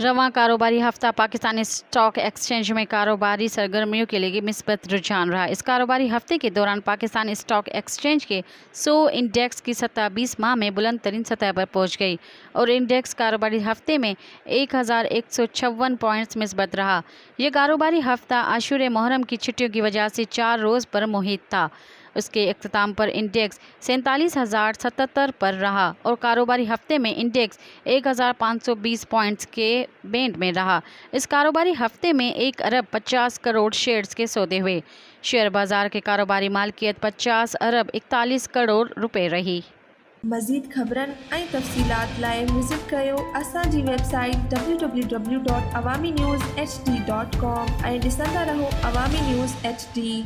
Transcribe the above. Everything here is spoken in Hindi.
रवां कारोबारी हफ्ता पाकिस्तानी स्टॉक एक्सचेंज में कारोबारी सरगर्मियों के लिए मिस्बत रुझान रहा। इस कारोबारी हफ्ते के दौरान पाकिस्तानी स्टॉक एक्सचेंज के 100 इंडेक्स की सतह 20 माह में बुलंद तरीन सतह पर पहुंच गई और इंडेक्स कारोबारी हफ्ते में 1156 पॉइंट्स मिस्बत रहा। यह कारोबारी हफ्ता आशूर मुहर्रम की छुट्टियों की वजह से 4 रोज़ पर मुहित था। उसके इख्तिताम पर इंडेक्स 47,077 पर रहा और कारोबारी हफ्ते में इंडेक्स 1,520 पॉइंट्स के बैंड में रहा। इस कारोबारी हफ्ते में 1 अरब 50 करोड़ शेयर्स के सौदे हुए। शेयर बाजार के कारोबारी मालकियत 50 अरब 41 करोड़ रुपए रही। मज़ीद ख़बरनि ऐं तफ़सीलात लाइ विज़िट कयो असांजी वेबसाइट www.awamiNewsHD.com ऐं ॾिसंदा रहो अवामी न्यूज़ HD।